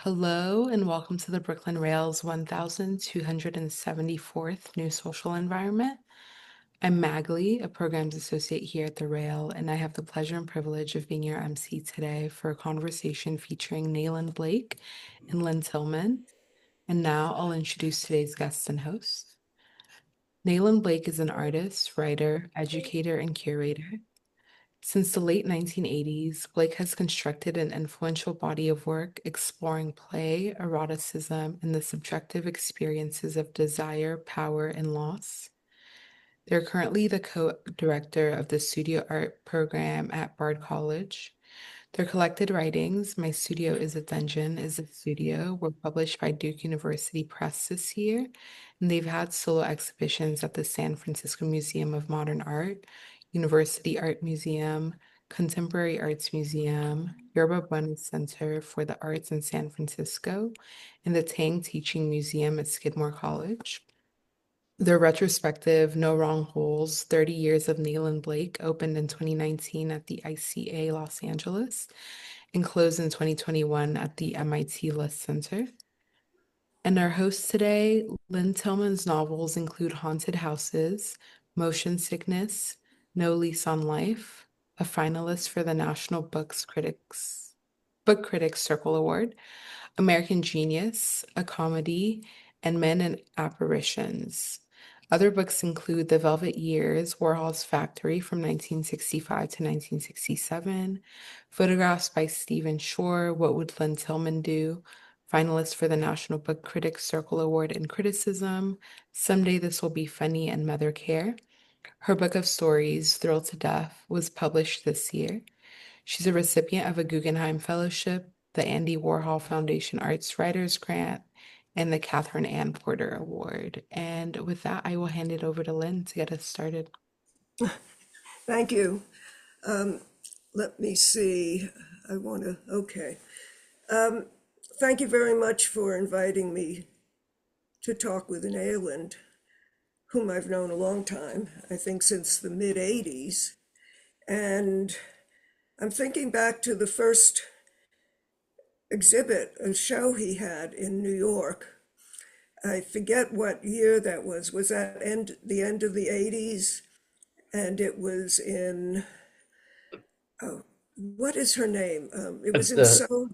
Hello and welcome to the Brooklyn Rail's 1274th New Social Environment. I'm Magley, a programs associate here at the Rail, and I have the pleasure and privilege of being your MC today for a conversation featuring Nayland Blake and Lynne Tillman. And now I'll introduce today's guest and host. Nayland Blake is an artist, writer, educator, and curator. Since the late 1980s, Blake has constructed an influential body of work exploring play, eroticism, and the subjective experiences of desire, power, and loss. They're currently the co-director of the studio art program at Bard College. Their collected writings, My Studio is a Dungeon, is a Studio, were published by Duke University Press this year, and they've had solo exhibitions at the San Francisco Museum of Modern Art, University Art Museum, Contemporary Arts Museum, Yerba Buena Center for the Arts in San Francisco, and the Tang Teaching Museum at Skidmore College. Their retrospective No Wrong Holes, 30 Years of Nayland Blake, opened in 2019 at the ICA Los Angeles and closed in 2021 at the MIT List Center. And our hosts today, Lynne Tillman's novels include Haunted Houses, Motion Sickness, No Lease on Life, a finalist for the National Book Critics Circle Award, American Genius, a comedy, and Men and Apparitions. Other books include The Velvet Years, Warhol's Factory from 1965 to 1967, Photographs by Stephen Shore, What Would Lynne Tillman Do? Finalist for the National Book Critics Circle Award in Criticism, Someday This Will Be Funny, and Mother Care. Her book of stories, Thrilled to Death, was published this year. She's a recipient of a Guggenheim Fellowship, the Andy Warhol Foundation Arts Writers Grant, and the Catherine Ann Porter Award. And with that, I will hand it over to Lynne to get us started. Thank you. Let me see. Okay. Thank you very much for inviting me to talk with Nayland, whom I've known a long time, I think since the mid 80s. And I'm thinking back to the first exhibit, a show he had in New York. I forget what year that was. Was that the end of the 80s? And it was in, oh, what is her name? It was in The So.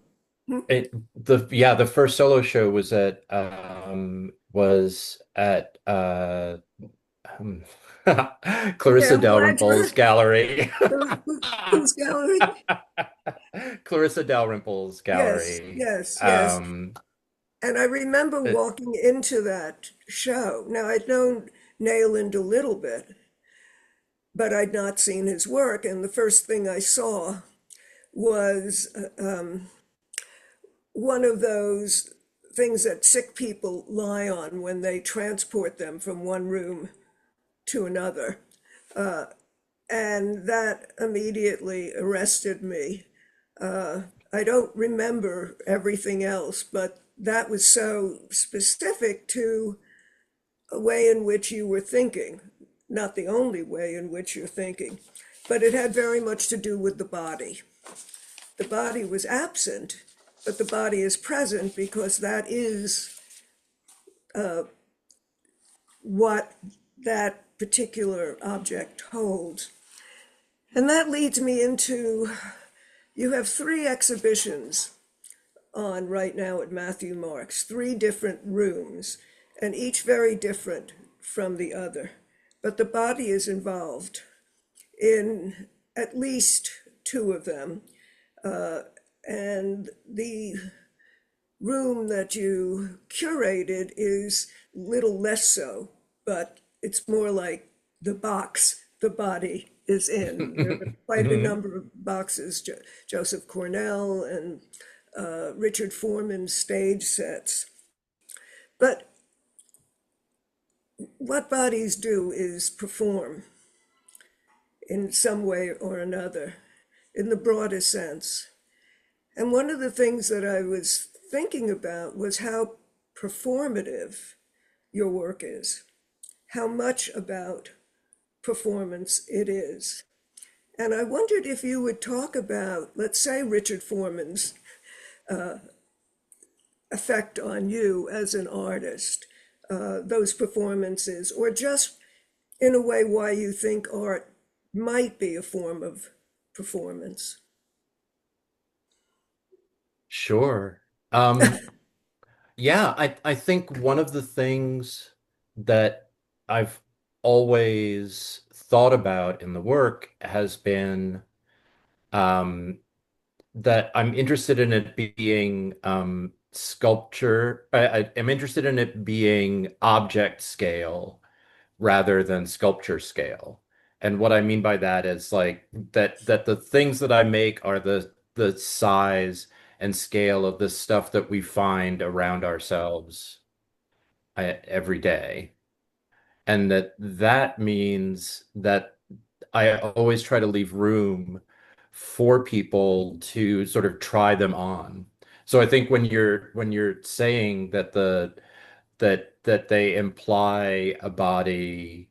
the first solo show was at um, Okay, Clarissa I'm glad Dalrymple's you're gallery. whose gallery? Clarissa Dalrymple's Yes, gallery. yes, yes. And I remember It, walking into that show. Now, I'd known Nayland a little bit, but I'd not seen his work. And the first thing I saw was one of those things that sick people lie on when they transport them from one room to another. And that immediately arrested me. I don't remember everything else, but that was so specific to a way in which you were thinking, not the only way in which you're thinking, but it had very much to do with the body. The body was absent, but the body is present because that is what that particular object holds. And that leads me into, you have 3 exhibitions on right now at Matthew Marks, 3 different rooms, and each very different from the other. But the body is involved in at least 2 of them. And the room that you curated is little less so, but it's more like the box the body is in. There are quite a number of boxes, Joseph Cornell and Richard Foreman's stage sets. But what bodies do is perform in some way or another, in the broadest sense. And one of the things that I was thinking about was how performative your work is, how much about performance it is. And I wondered if you would talk about, let's say, Richard Foreman's effect on you as an artist, those performances, or just in a way why you think art might be a form of performance? Sure. Yeah, I think one of the things that I've always thought about in the work has been um, that I'm interested in it being sculpture. I am interested in it being object scale rather than sculpture scale. And what I mean by that is like that the things that I make are the size and scale of the stuff that we find around ourselves every day. And that means that I always try to leave room for people to sort of try them on. So I think when you're saying that that they imply a body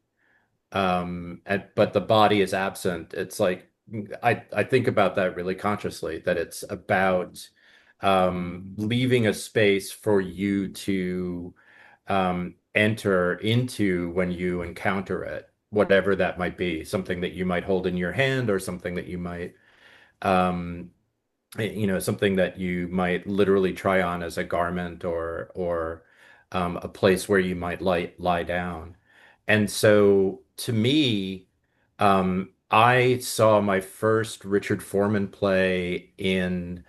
but the body is absent, it's like I think about that really consciously, that it's about leaving a space for you to enter into when you encounter it, whatever that might be, something that you might hold in your hand or something that you might um something that you might literally try on as a garment, or a place where you might lie down. And so to me, I saw my first Richard Foreman play in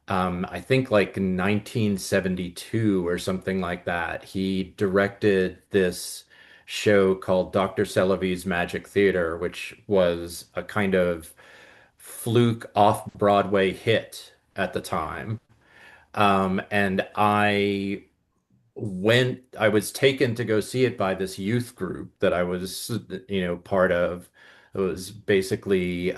I think like 1972 or something like that. He directed this show called Dr. Selevy's Magic Theater, which was a kind of fluke off-Broadway hit at the time. And I was taken to go see it by this youth group that I was, part of. It was basically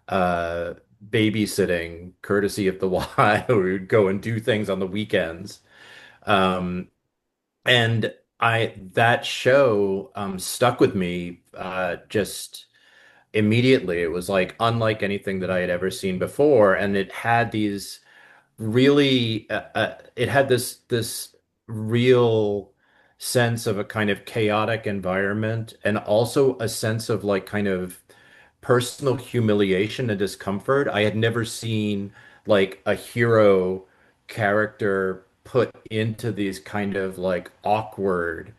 uh, babysitting, courtesy of the Y. We would go and do things on the weekends. Um, and that show stuck with me just immediately. It was like unlike anything that I had ever seen before, and it had these really it had this real sense of a kind of chaotic environment, and also a sense of like kind of personal humiliation and discomfort. I had never seen like a hero character put into these kind of like awkward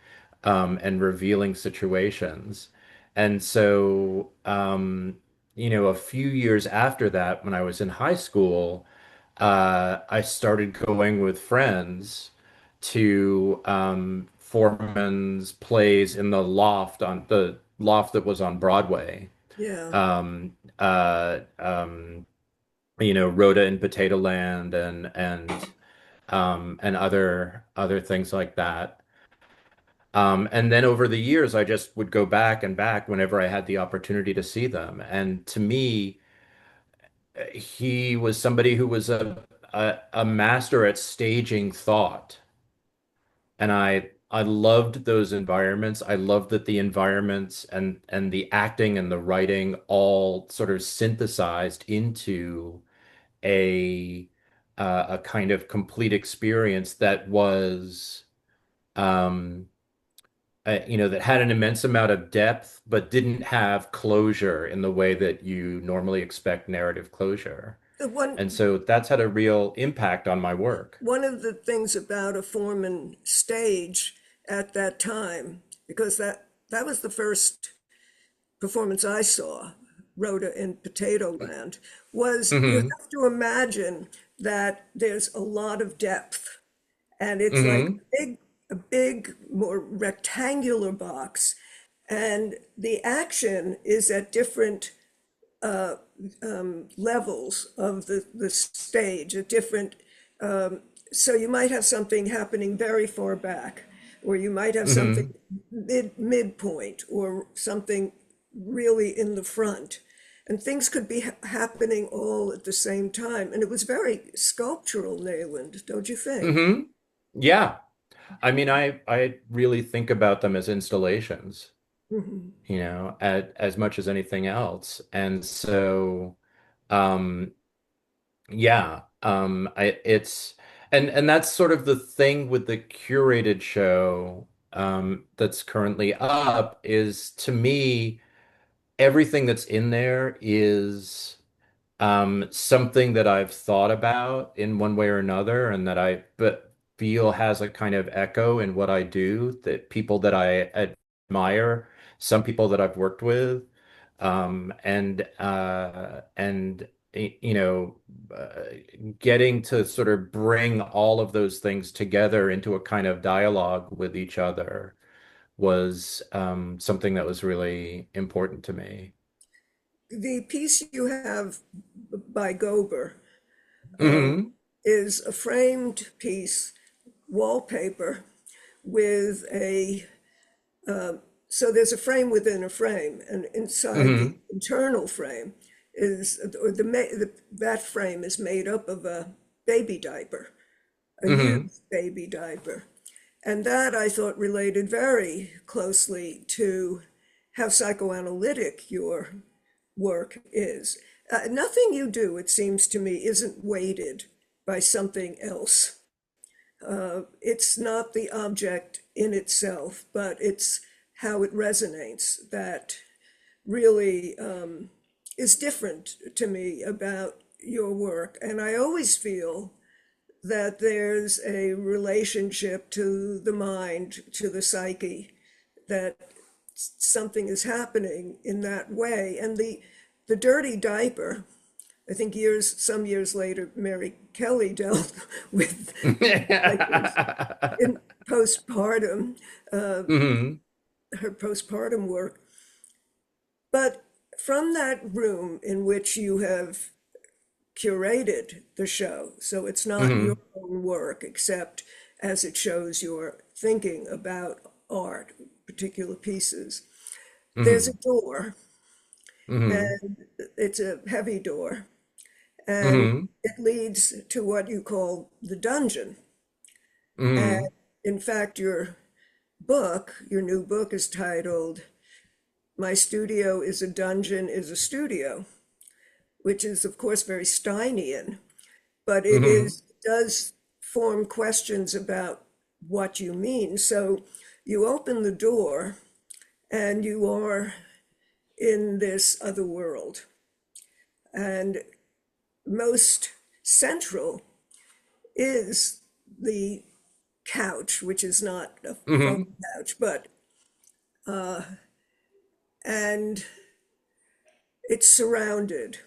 and revealing situations. And so, a few years after that, when I was in high school, I started going with friends to Foreman's plays in the loft that was on Broadway. Yeah. Um, Rhoda in Potato Land, and other things like that. And then over the years, I just would go back and back whenever I had the opportunity to see them. And to me, he was somebody who was a master at staging thought. And I loved those environments. I loved that the environments and the acting and the writing all sort of synthesized into a a kind of complete experience that was um that had an immense amount of depth, but didn't have closure in the way that you normally expect narrative closure. The one And so that's had a real impact on my work. one of the things about a Foreman stage at that time, because that was the first performance I saw, Rhoda in Potato Land, was you Hmm. have to imagine that there's a lot of depth, and it's like Hmm. a big, more rectangular box, and the action is at different levels of the stage, at different. So you might have something happening very far back, or you might have something Hmm. midpoint, or something really in the front. And things could be happening all at the same time. And it was very sculptural, Nayland, don't you think? Hmm. Yeah. I mean, I really think about them as installations, Mhm. as much as anything else. And so, um, yeah, And that's sort of the thing with the curated show that's currently up is to me everything that's in there is something that I've thought about in one way or another, and that I but feel has a kind of echo in what I do, that people that I admire, some people that I've worked with, and you know, uh, getting to sort of bring all of those things together into a kind of dialogue with each other was something that was really important to me. The piece you have by Gober Hmm. is a framed piece, wallpaper, with a so there's a frame within a frame, and inside the Hmm. internal frame is, or that frame is made up of a baby diaper, a Hmm. used baby diaper. And that I thought related very closely to how psychoanalytic your work is. Nothing you do, it seems to me, isn't weighted by something else. It's not the object in itself, but it's how it resonates that really is different to me about your work. And I always feel that there's a relationship to the mind, to the psyche, that something is happening in that way. And the dirty diaper, I think some years later, Mary Kelly dealt with diapers in postpartum, Hmm. her postpartum work. But from that room in which you have curated the show, so it's not your Hmm. own work, except as it shows your thinking about art, particular pieces. There's a Hmm. door, Hmm. and it's a heavy door, and Hmm. it leads to what you call the dungeon. And Hmm. in fact, your new book is titled My Studio is a Dungeon is a Studio, which is, of course, very Steinian, but Hmm. does form questions about what you mean. So you open the door and you are in this other world. And most central is the couch, which is not a foam Hmm. couch, and it's surrounded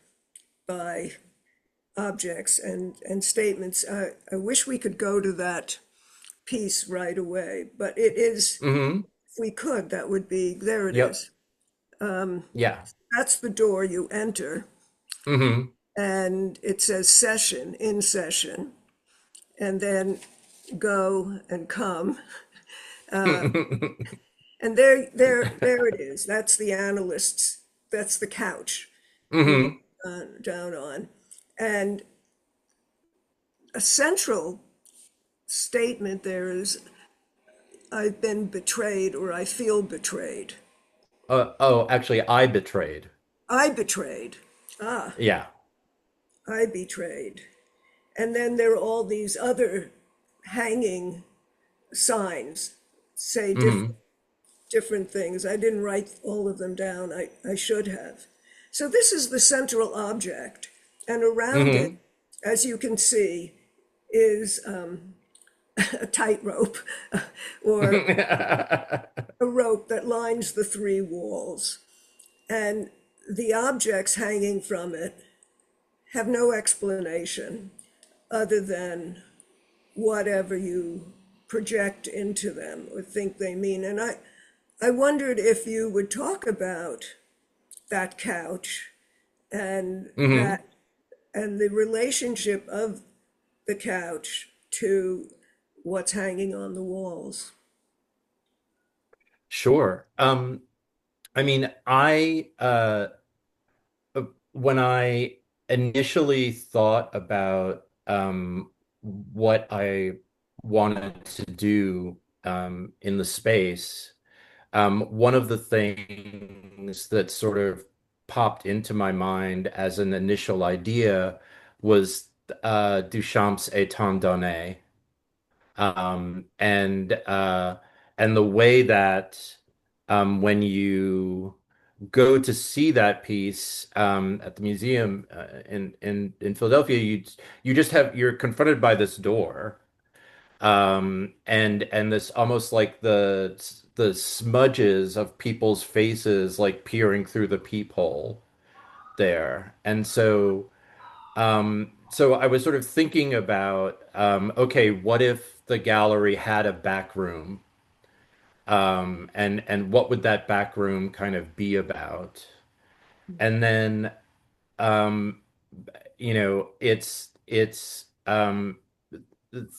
by objects and statements. I wish we could go to that piece right away, but it is, Hmm. if we could, that would be, there it Yep. is. Yeah. That's the door you enter, Hmm. and it says session, in session, and then go and come. And there it is. That's the analyst's, that's the couch you're Hmm. down on. And a central statement there is, I've been betrayed, or I feel betrayed. Oh, actually, I betrayed. I betrayed. Ah, Yeah. I betrayed. And then there are all these other hanging signs, say Hmm. different things. I didn't write all of them down. I should have. So this is the central object. And around it, Hmm. as you can see, is a tightrope or a rope that lines the three walls. And the objects hanging from it have no explanation other than whatever you project into them or think they mean. And I wondered if you would talk about that couch and Hmm. the relationship of the couch to what's hanging on the walls. Sure. I mean, when I initially thought about what I wanted to do in the space, one of the things that sort of popped into my mind as an initial idea was Duchamp's Étant donné. And and the way that when you go to see that piece at the museum in Philadelphia, you just have you're confronted by this door, and this almost like the smudges of people's faces like peering through the peephole there, and so I was sort of thinking about, okay, what if the gallery had a back room? And what would that back room kind of be about? And then, um, it's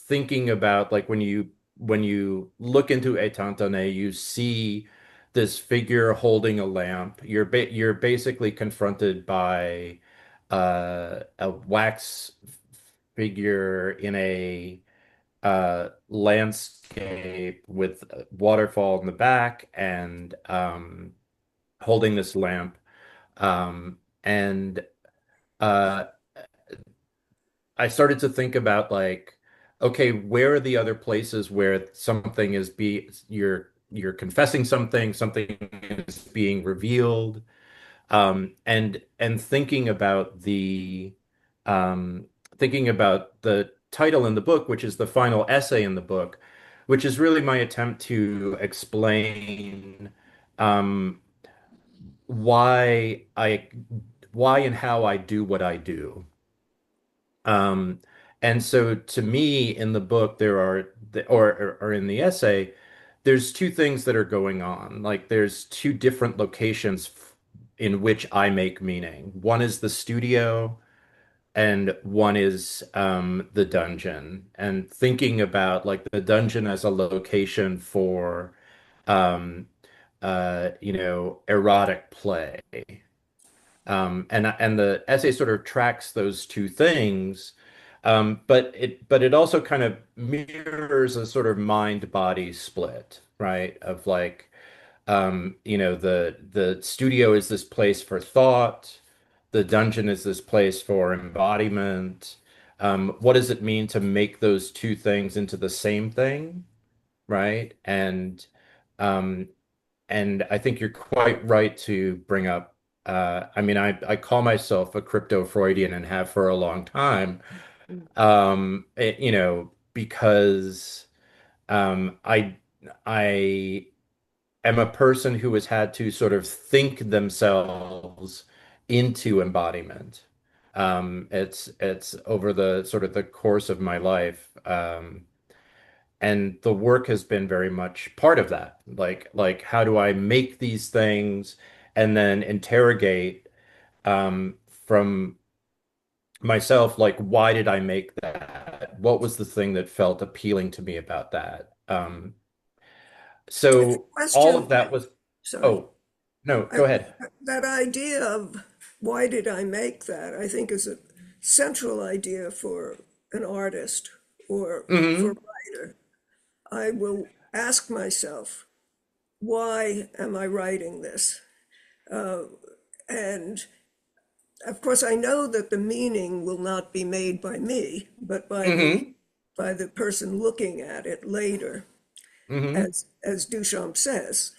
thinking about like when you look into Etantone, you see this figure holding a lamp. You're basically confronted by a wax figure in a landscape with a waterfall in the back and holding this lamp. And uh, I started to think about like, okay, where are the other places where something is be you're confessing something, something is being revealed, and um, thinking about the title in the book, which is the final essay in the book, which is really my attempt to explain um, why I why and how I do what I do. Um, and so to me, in the book, there are, or in the essay, there's two things that are going on. Like there's two different locations in which I make meaning. One is the studio, and one is the dungeon. And thinking about like the dungeon as a location for, um, erotic play. And the essay sort of tracks those two things, but it also kind of mirrors a sort of mind-body split, right? Of like, the studio is this place for thought, the dungeon is this place for embodiment. What does it mean to make those two things into the same thing, right? Um, and I think you're quite right to bring up. I mean, I call myself a crypto Freudian and have for a long time. Because I am a person who has had to sort of think themselves into embodiment. It's over the sort of the course of my life. And the work has been very much part of that. Like how do I make these things and then interrogate from myself, like why did I make that? What was the thing that felt appealing to me about that? The So all of question, that was, sorry, oh, no, I, go ahead. that idea of why did I make that, I think is a central idea for an artist or for a Hmm. writer. I will ask myself, why am I writing this? And of course, I know that the meaning will not be made by me, but Hmm. by the person looking at it later. Hmm. As Duchamp says,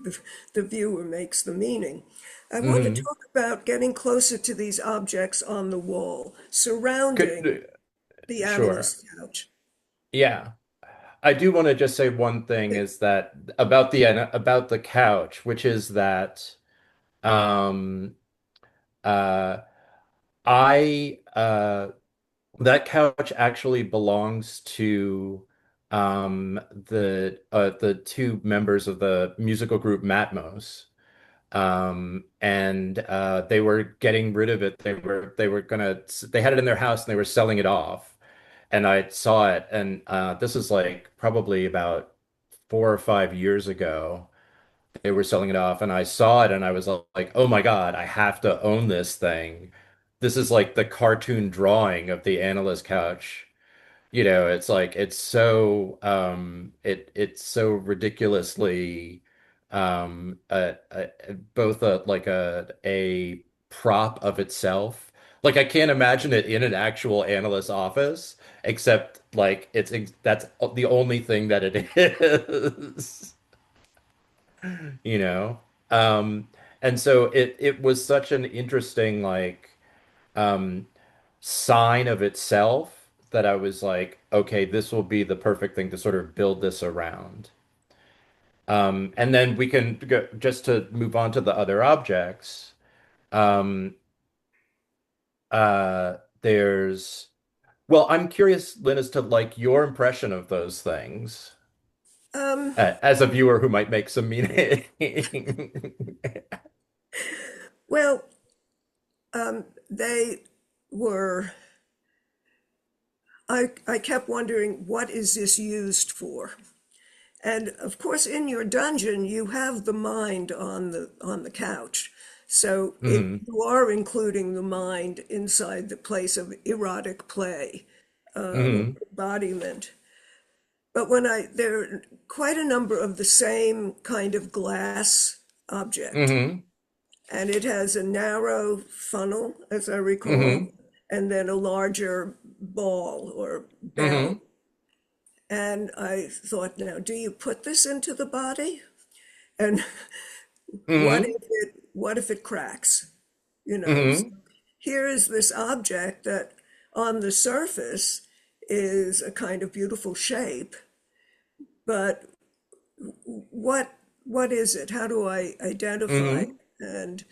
the, the viewer makes the meaning. I want to Hmm. talk about getting closer to these objects on the wall surrounding Could, the sure. analyst's couch. Yeah. I do want to just say one thing is that about the couch, which is that um uh I that couch actually belongs to the two members of the musical group Matmos. And they were getting rid of it. They had it in their house and they were selling it off. And I saw it, and this is like probably about 4 or 5 years ago. They were selling it off, and I saw it, and I was like, "Oh my God, I have to own this thing." This is like the cartoon drawing of the analyst couch. It's like it's so ridiculously both a prop of itself. Like I can't imagine it in an actual analyst's office, except like that's the only thing that it is, you know? Um, and so it was such an interesting like um sign of itself that I was like, okay, this will be the perfect thing to sort of build this around. And then we can go just to move on to the other objects. Um, there's Well, I'm curious, Lynn, as to like your impression of those things Um, as a viewer who might make some meaning. well, they were, I kept wondering, what is this used for? And of course, in your dungeon, you have the mind on the couch. So Hmm. you are including the mind inside the place of erotic play, Hmm. embodiment. But there are quite a number of the same kind of glass object. Hmm. And it has a narrow funnel, as I recall, Hmm. and then a larger ball or bell. Hmm. And I thought, now, do you put this into the body? And Hmm. what if it cracks? You know, so Hmm. here is this object that on the surface is a kind of beautiful shape, but what what is it? How do I identify? Hmm. And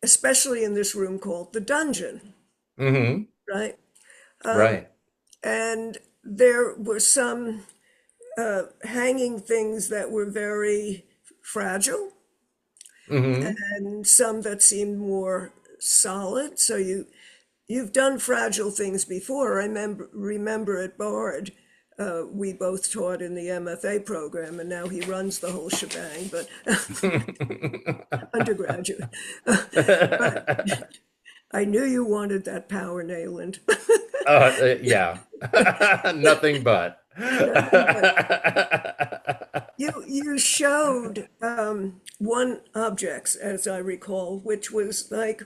especially in this room called the dungeon, Hmm. right? Right. And there were some hanging things that were very fragile Hmm. and some that seemed more solid. So you've done fragile things before. I remember at Bard, we both taught in the MFA program, and now he runs the whole shebang, but undergraduate. But I knew you wanted that power, Nayland. Yeah. Nothing but. Nothing but you showed one object, as I recall, which was like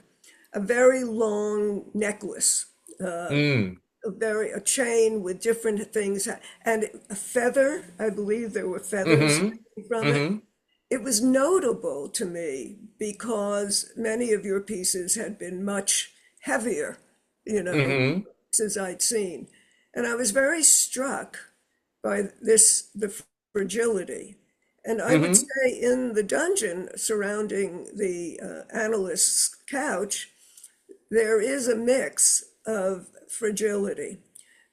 a very long necklace, Mm. a chain with different things, and a feather. I believe there were feathers Hmm. from it. Hmm. It was notable to me because many of your pieces had been much heavier, you know, Hmm. pieces I'd seen. And I was very struck by the fragility. And I would Hmm. say in the dungeon surrounding the analyst's couch, there is a mix of fragility.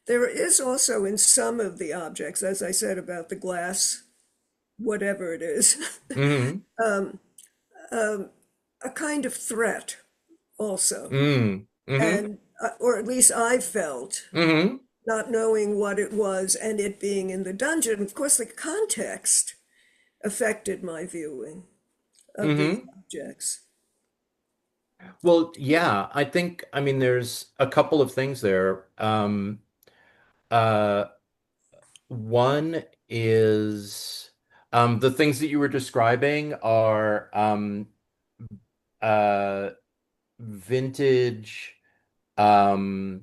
There is also in some of the objects, as I said about the glass, whatever it is, Hmm. a kind of threat also. Hmm. Hmm. And, or at least I felt, Hmm. not knowing what it was and it being in the dungeon. Of course, the context affected my viewing of these Hmm. objects. Well, yeah, I mean, there's a couple of things there. Uh, One is the things that you were describing are uh, vintage um,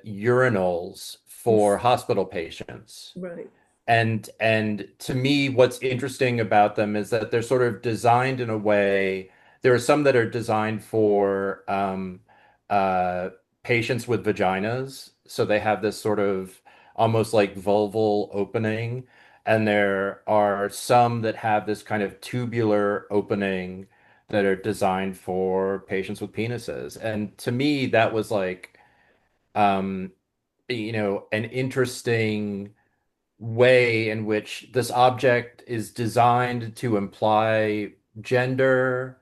urinals for hospital patients. Right. And to me, what's interesting about them is that they're sort of designed in a way. There are some that are designed for uh, patients with vaginas, so they have this sort of almost like vulval opening, and there are some that have this kind of tubular opening that are designed for patients with penises. And to me, that was like um, an interesting way in which this object is designed to imply gender.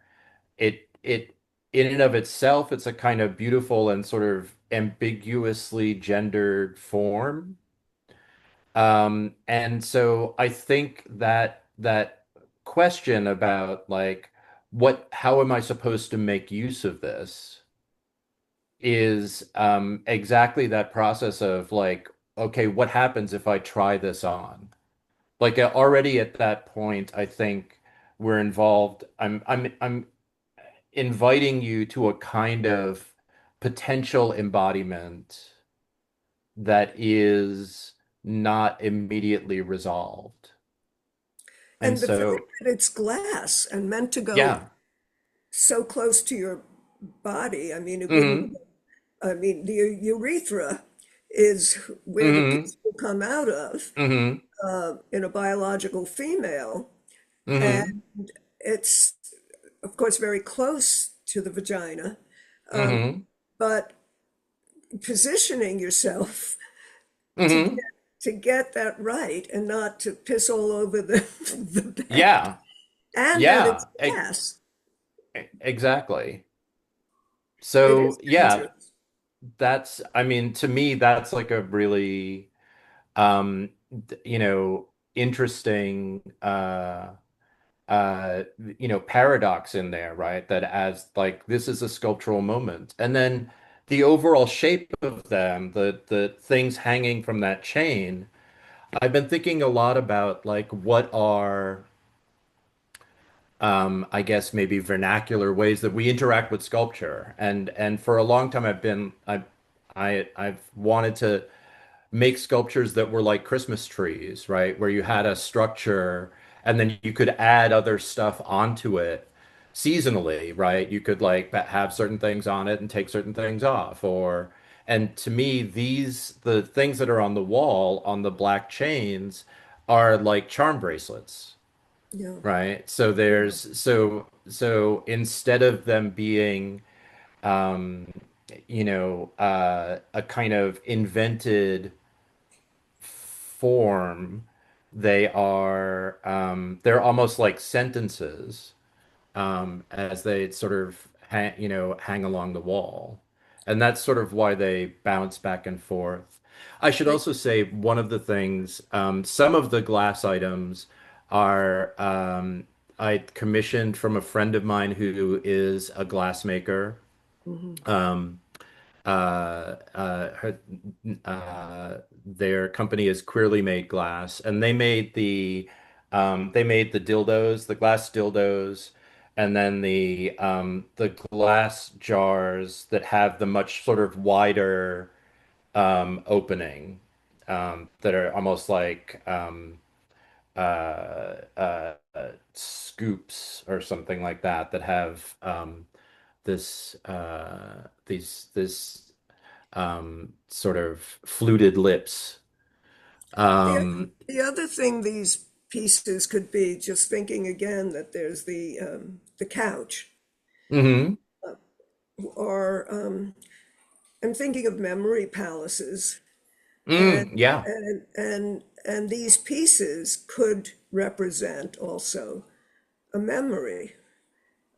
It in and of itself, it's a kind of beautiful and sort of ambiguously gendered form. And so I think that that question about like how am I supposed to make use of this is exactly that process of like, okay, what happens if I try this on? Like already at that point, I think we're involved. I'm inviting you to a kind of potential embodiment that is not immediately resolved. And And the fact so, that it's glass and meant to go yeah. so close to your body, I mean, it wouldn't, Hmm. I mean, the urethra is where the Hmm. piece will come out of Hmm. in a biological female. Hmm. And it's, of course, very close to the vagina, Hmm. but positioning yourself to get, Hmm. to get that right and not to piss all over the, the bed, Yeah. and that it's Yeah. gas. Exactly. It So, is yeah, dangerous. I mean, to me, that's like a really, um, interesting, uh, paradox in there, right? That as like this is a sculptural moment, and then the overall shape of them, the things hanging from that chain. I've been thinking a lot about like what are, I guess maybe vernacular ways that we interact with sculpture, and for a long time I've wanted to make sculptures that were like Christmas trees, right? Where you had a structure and then you could add other stuff onto it seasonally, right? You could like have certain things on it and take certain things off, or and to me the things that are on the wall on the black chains are like charm bracelets, Yeah, right? So yeah. so instead of them being a kind of invented form, they're almost like sentences, as they sort of hang along the wall. And that's sort of why they bounce back and forth. I should I, also say one of the things, some of the glass items are I commissioned from a friend of mine who is a glassmaker. mhm. Um, their company is Queerly Made Glass, and they made the dildos, the glass dildos, and then the glass jars that have the much sort of wider opening, that are almost like scoops or something like that that have this sort of fluted lips. The, Um, the other thing these pieces could be, just thinking again that there's the couch, mhm. or I'm thinking of memory palaces, and Yeah, and these pieces could represent also a memory,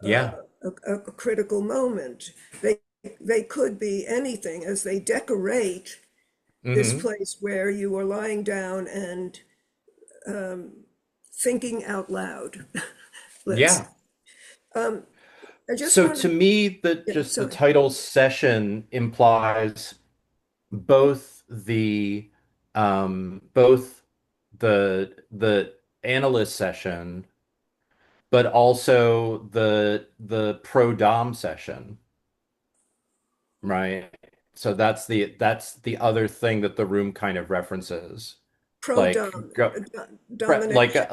yeah. a critical moment. They they could be anything as they decorate this Hmm. place where you are lying down and thinking out loud. Let's. Yeah. I just So want to to. me, that Yeah, just the sorry. title session implies both both the analyst session, but also the pro dom session, right? So that's the other thing that the room kind of references. Pro Like dom, go like domination.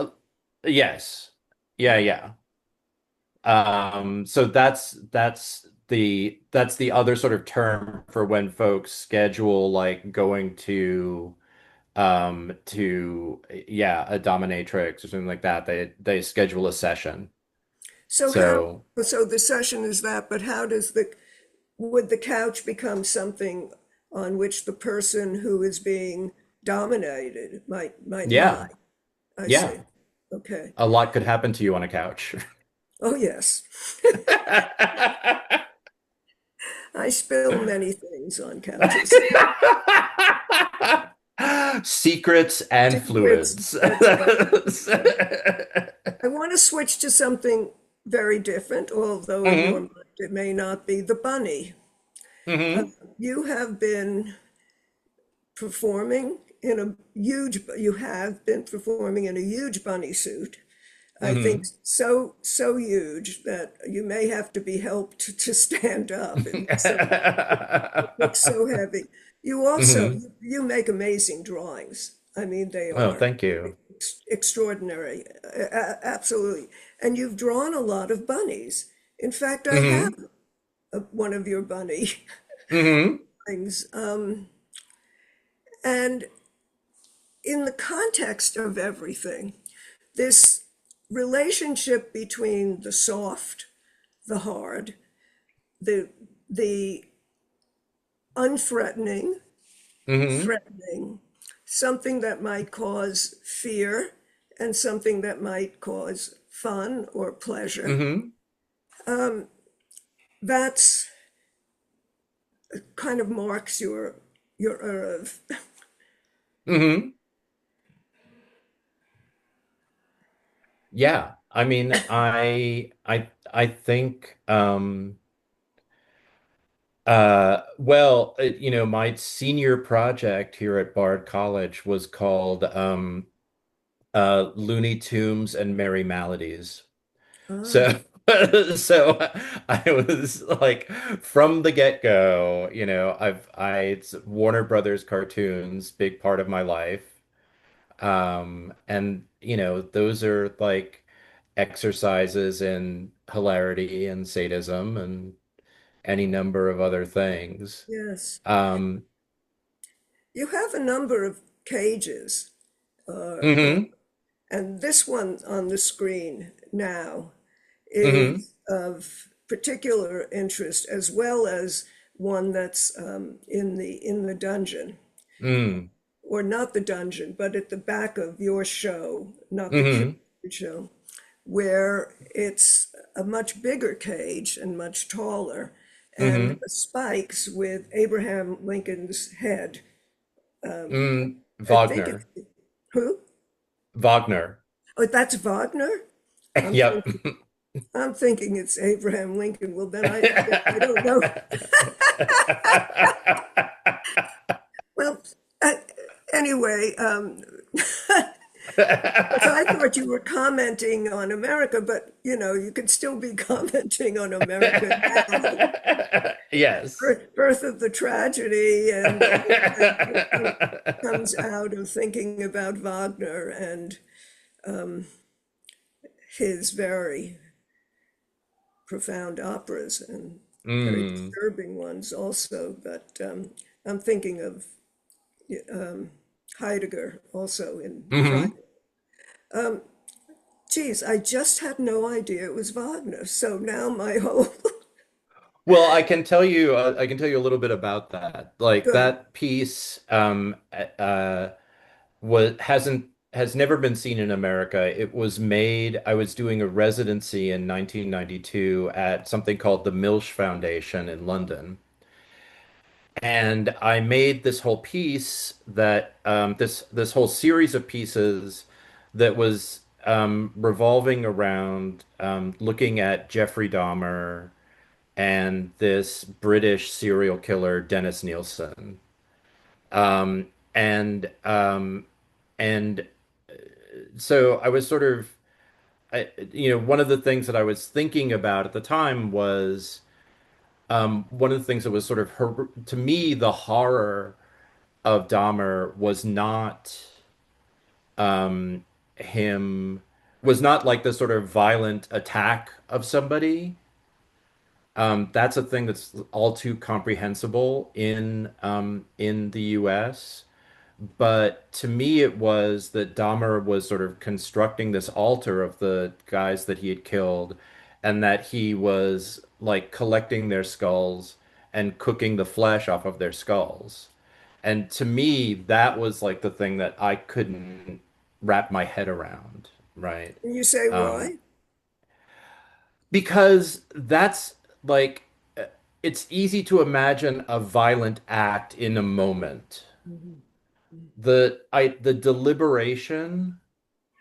yes. Yeah, yeah. So that's the other sort of term for when folks schedule like going to yeah, a dominatrix or something like that. They schedule a session. So how, So so the session is that, but how does the, would the couch become something on which the person who is being dominated might lie? yeah, I yeah. see. Okay. A lot could happen to you on a couch. Oh, yes. I spill many things on couches. Secrets and Secrets, fluids. that's right. Right. I want to switch to something very different, although in your Hmm. mind it may not be the bunny. Hmm. You have been performing in a huge, you have been performing in a huge bunny suit I think Hmm. so huge that you may have to be helped to stand up. It looks so heavy. You also Hmm. you make amazing drawings. I mean, they Oh, are thank you. extraordinary, absolutely. And you've drawn a lot of bunnies. In fact, I have Hmm. one of your bunny Hmm. things. And in the context of everything, this relationship between the soft, the hard, the the unthreatening, Hmm. threatening, something that might cause fear and something that might cause fun or pleasure. Hmm. That's kind of marks your earth. Hmm. Yeah. I mean, I think well, my senior project here at Bard College was called Looney Tunes and Merry Maladies. Ah, So so I was like from the get-go, it's Warner Brothers cartoons, big part of my life. And those are like exercises in hilarity and sadism and any number of other things. yes. Um, You have a number of cages, hmm. and this one on the screen now Hmm. is of particular interest, as well as one that's in the dungeon, Mm. or not the dungeon, but at the back of your show, not the curator Hmm. show, where it's a much bigger cage and much taller, and Hmm. spikes with Abraham Lincoln's head. I think Wagner. it's who? Wagner. Oh, that's Wagner. I'm Yep. thinking. I'm thinking it's Abraham Lincoln. Well, then I don't know. Well, uh, anyway, because I thought you were commenting on America, but you could still be commenting on America now. Yes. Birth of the tragedy and everything that comes out of thinking about Wagner and his very profound operas and very Mm. disturbing ones also. But I'm thinking of Heidegger also in Hmm. Friday. Geez, I just had no idea it was Wagner. So now my whole Well, I can tell you a little bit about that. Like good. that piece was hasn't has never been seen in America. It was made, I was doing a residency in 1992 at something called the Milch Foundation in London. And I made this whole piece that this whole series of pieces that was revolving around looking at Jeffrey Dahmer and this British serial killer, Dennis Nielsen. Um, and and so I was sort of, one of the things that I was thinking about at the time was one of the things that was sort of to me, the horror of Dahmer was not um, him was not like the sort of violent attack of somebody. That's a thing that's all too comprehensible in the US. But to me, it was that Dahmer was sort of constructing this altar of the guys that he had killed, and that he was like collecting their skulls and cooking the flesh off of their skulls. And to me, that was like the thing that I couldn't wrap my head around, right? And you say Um, why? because that's like it's easy to imagine a violent act in a moment. The deliberation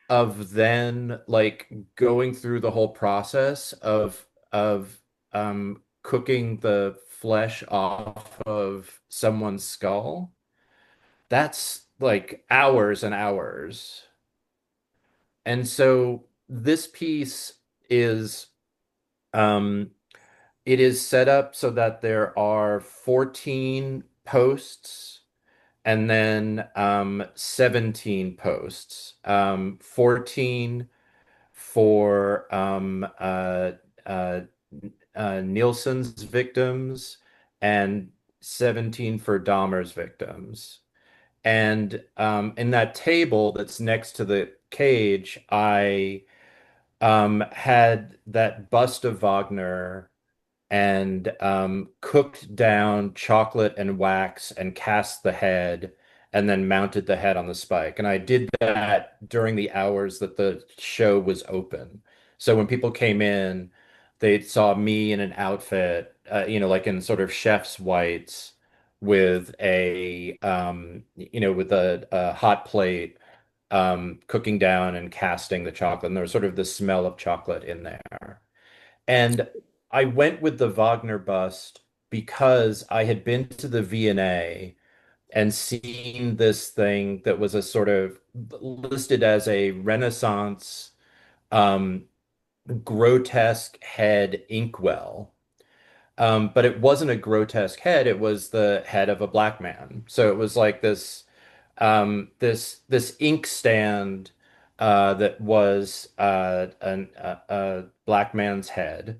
of then like going through the whole process of cooking the flesh off of someone's skull, that's like hours and hours. And so this piece is um, it is set up so that there are 14 posts and then 17 posts. 14 for uh, Nielsen's victims and 17 for Dahmer's victims. And in that table that's next to the cage, I had that bust of Wagner and cooked down chocolate and wax and cast the head and then mounted the head on the spike. And I did that during the hours that the show was open. So when people came in, they saw me in an outfit, like in sort of chef's whites with with a hot plate, cooking down and casting the chocolate. And there was sort of the smell of chocolate in there. And I went with the Wagner bust because I had been to the V&A and seen this thing that was a sort of listed as a Renaissance um, grotesque head inkwell. But it wasn't a grotesque head, it was the head of a black man. So it was like this inkstand that was a black man's head.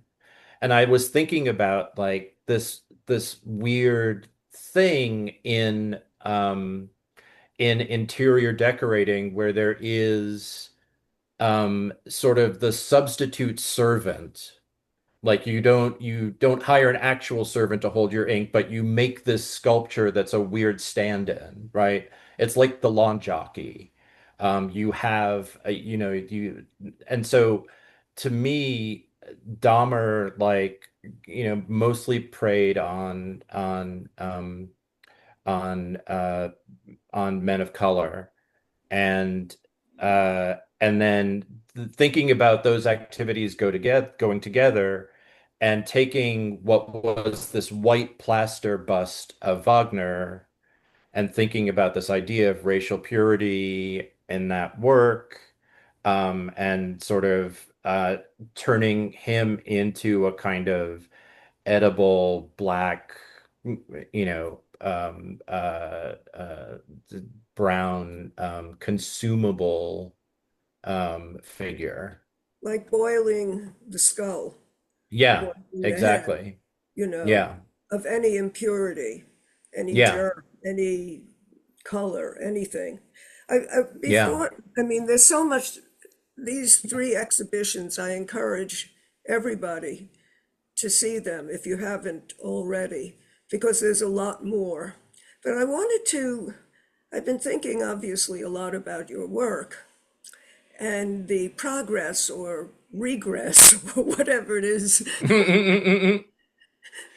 And I was thinking about like this weird thing in interior decorating where there is sort of the substitute servant. Like you don't hire an actual servant to hold your ink, but you make this sculpture that's a weird stand-in, right? It's like the lawn jockey. You have you and so to me, Dahmer mostly preyed on on men of color and and then thinking about those activities going together and taking what was this white plaster bust of Wagner and thinking about this idea of racial purity in that work, and sort of turning him into a kind of edible black, you know, brown, consumable figure. Like boiling the skull, Yeah, boiling the head, exactly. you know, Yeah, of any impurity, any yeah, germ, any color, anything. yeah. I mean, there's so much, these three exhibitions, I encourage everybody to see them if you haven't already, because there's a lot more. But I've been thinking obviously a lot about your work and the progress or regress, or whatever it is,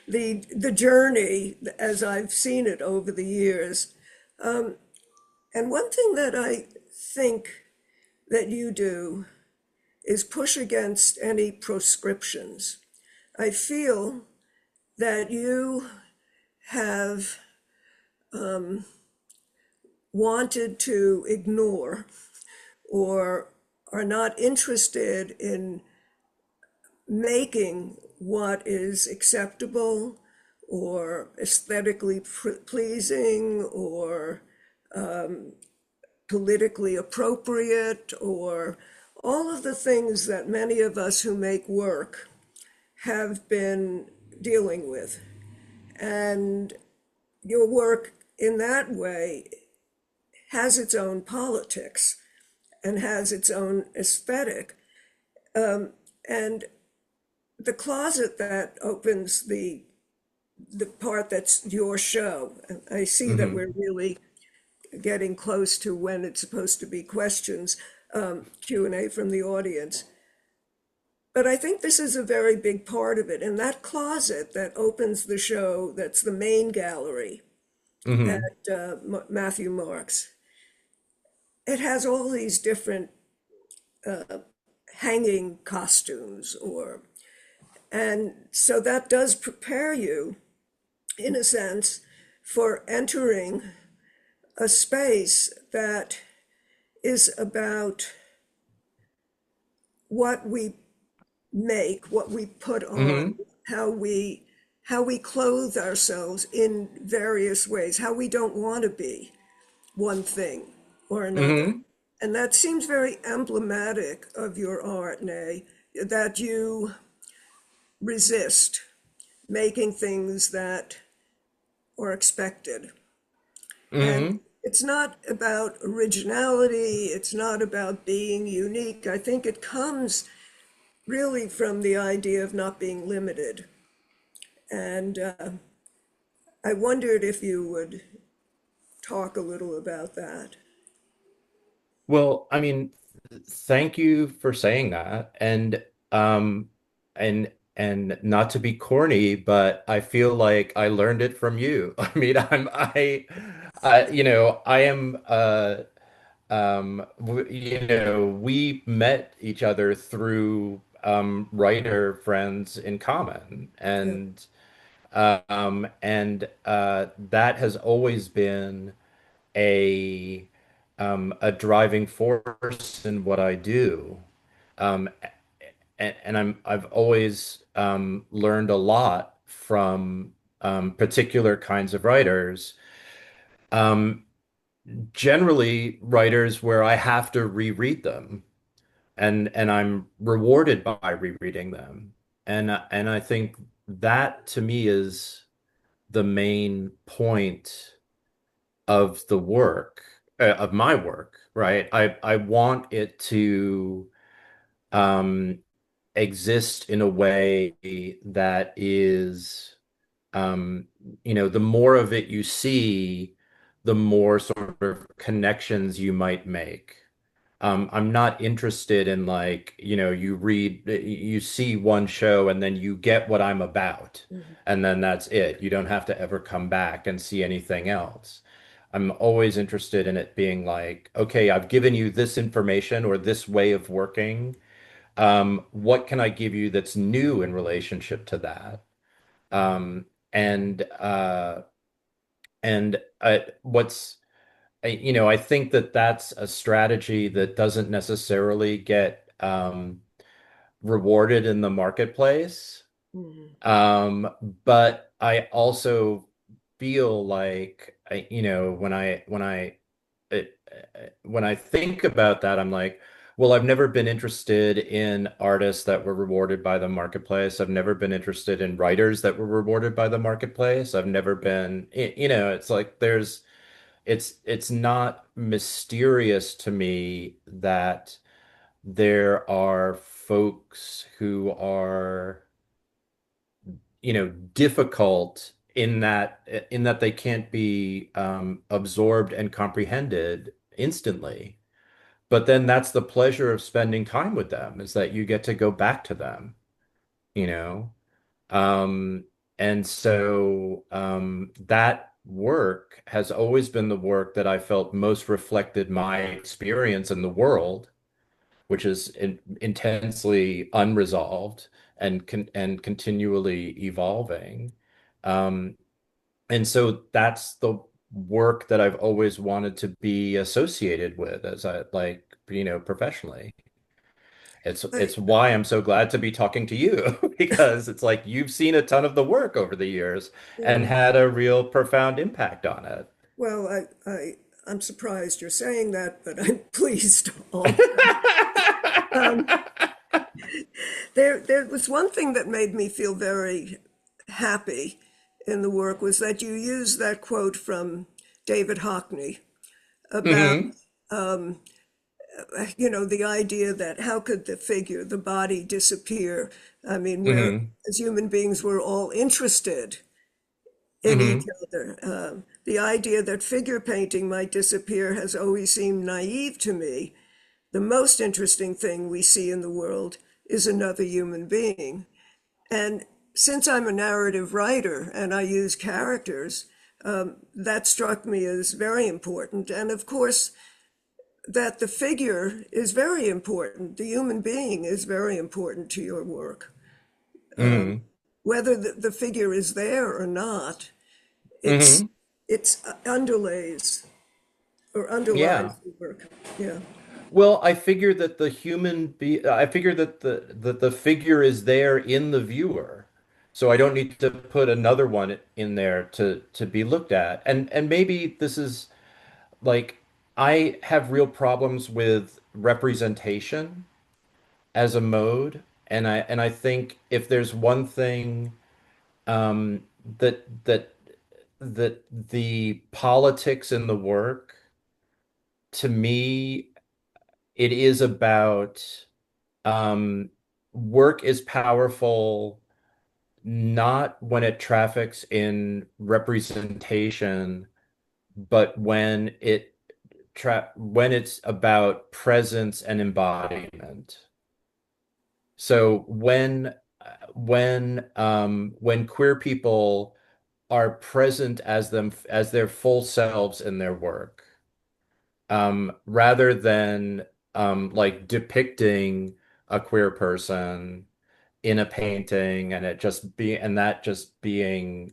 the journey as I've seen it over the years. And one thing that I think that you do is push against any proscriptions. I feel that you have wanted to ignore or are not interested in making what is acceptable or aesthetically pleasing or politically appropriate, or all of the things that many of us who make work have been dealing with. And your work in that way has its own politics and has its own aesthetic. And the closet that opens the part that's your show, and I see that Hmm. we're really getting close to when it's supposed to be questions, Q&A from the audience. But I think this is a very big part of it. And that closet that opens the show, that's the main gallery Hmm. at Matthew Marks, it has all these different hanging costumes, and so that does prepare you, in a sense, for entering a space that is about what we make, what we put on, Hmm. how we how we clothe ourselves in various ways, how we don't want to be one thing or another. Hmm. And that seems very emblematic of your art, Nay, that you resist making things that are expected. And Hmm. it's not about originality, it's not about being unique. I think it comes really from the idea of not being limited. And I wondered if you would talk a little about that. Well, I mean, thank you for saying that. Um and and not to be corny, but I feel like I learned it from you. I mean, I am we met each other through writer friends in common, Yeah. and that has always been a a driving force in what I do. Um, I've always learned a lot from particular kinds of writers. Um, Generally, writers where I have to reread them, and I'm rewarded by rereading them. And I think that to me is the main point of the work, of my work, right? I want it to um, exist in a way that is, um, the more of it you see, the more sort of connections you might make. I'm not interested in, like, you see one show and then you get what I'm about, Mhm. and then that's it. You don't have to ever come back and see anything else. I'm always interested in it being like, okay, I've given you this information or this way of working. What can I give you that's new in relationship to that? Um, and and what's I think that that's a strategy that doesn't necessarily get rewarded in the marketplace. Mhm. Um, but I also feel like when I think about that, I'm like, well, I've never been interested in artists that were rewarded by the marketplace. I've never been interested in writers that were rewarded by the marketplace. I've never been, it's like it's not mysterious to me that there are folks who are, difficult in that they can't be absorbed and comprehended instantly. But then that's the pleasure of spending time with them, is that you get to go back to them, you know? Um, and so that work has always been the work that I felt most reflected my experience in the world, which is intensely unresolved and continually evolving. Um, and so that's the work that I've always wanted to be associated with, as I like, professionally. I, It's why I'm so glad to be talking to you because it's like you've seen a ton of the work over the years and yeah. had a real profound impact on it. Well, I'm surprised you're saying that, but I'm pleased also. Um, there was one thing that made me feel very happy in the work was that you used that quote from David Hockney about, Hmm. the idea that how could the figure, the body disappear? I mean, we're, Hmm. as human beings, we're all interested in each Hmm. other. The idea that figure painting might disappear has always seemed naive to me. The most interesting thing we see in the world is another human being. And since I'm a narrative writer and I use characters, that struck me as very important. And of course, that the figure is very important. The human being is very important to your work. Hmm. Whether the figure is there or not, it's Hmm. it's underlays or underlies Yeah. the work. Yeah. Well, I figure that I figure that the figure is there in the viewer. So I don't need to put another one in there to be looked at. And maybe this is like I have real problems with representation as a mode, and I think if there's one thing um that that that the politics in the work, to me, it is about um, work is powerful not when it traffics in representation, but when it's about presence and embodiment. So when queer people are present as their full selves in their work, rather than like depicting a queer person in a painting and that just being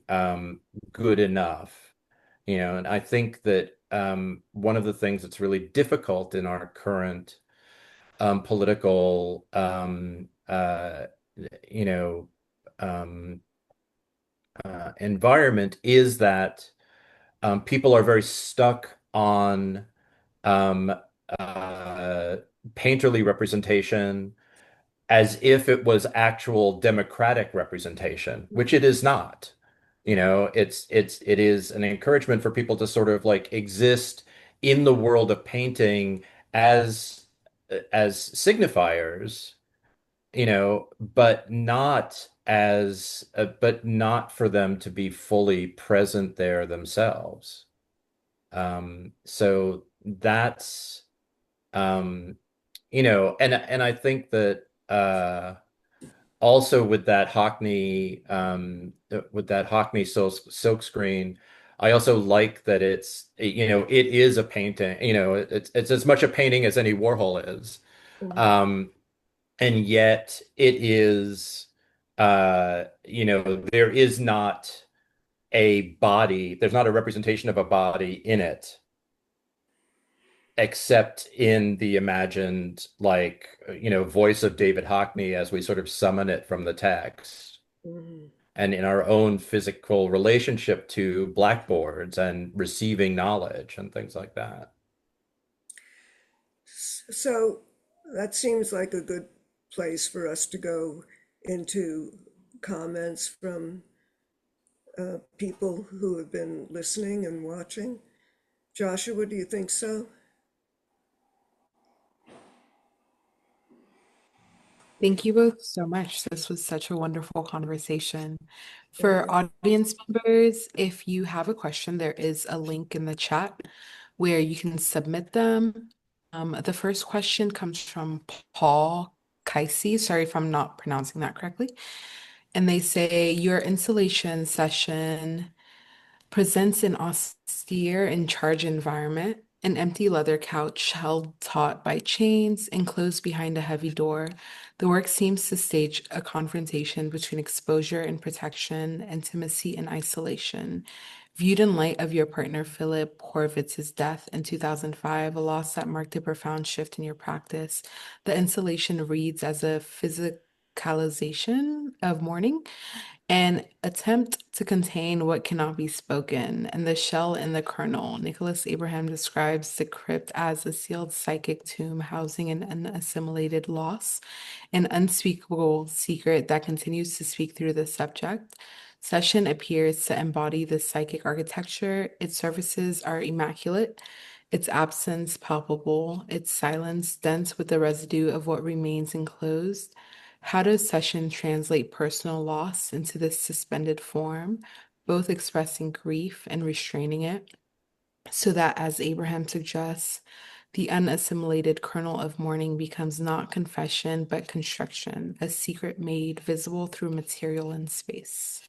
good enough, and I think that one of the things that's really difficult in our current political you know um, environment is that people are very stuck on um, uh, painterly representation as if it was actual democratic representation, which it is not. It is an encouragement for people to sort of like exist in the world of painting as as signifiers, but not for them to be fully present there themselves. So that's um, and I think that also with that Hockney silk screen, I also like that it is a painting. It's as much a painting as any Warhol is. Mhm. Um, and yet it is there is not a body, there's not a representation of a body in it except in the imagined, like, voice of David Hockney as we sort of summon it from the text, Mhm. and in our own physical relationship to blackboards and receiving knowledge and things like that. So that seems like a good place for us to go into comments from people who have been listening and watching. Joshua, do you think so? Thank you both so much. This was such a wonderful conversation. For Mhm. audience members, if you have a question, there is a link in the chat where you can submit them. The first question comes from Paul Kaisi. Sorry if I'm not pronouncing that correctly. And they say, your installation session presents an austere and charged environment, an empty leather couch held taut by chains, enclosed behind a heavy door. The work seems to stage a confrontation between exposure and protection, intimacy and isolation. Viewed in light of your partner Philip Horvitz's death in 2005, a loss that marked a profound shift in your practice, the installation reads as a physicalization of mourning, an attempt to contain what cannot be spoken, and the shell and the kernel. Nicholas Abraham describes the crypt as a sealed psychic tomb housing an unassimilated loss, an unspeakable secret that continues to speak through the subject. Session appears to embody the psychic architecture. Its surfaces are immaculate, its absence palpable, its silence dense with the residue of what remains enclosed. How does session translate personal loss into this suspended form, both expressing grief and restraining it, so that, as Abraham suggests, the unassimilated kernel of mourning becomes not confession but construction, a secret made visible through material and space?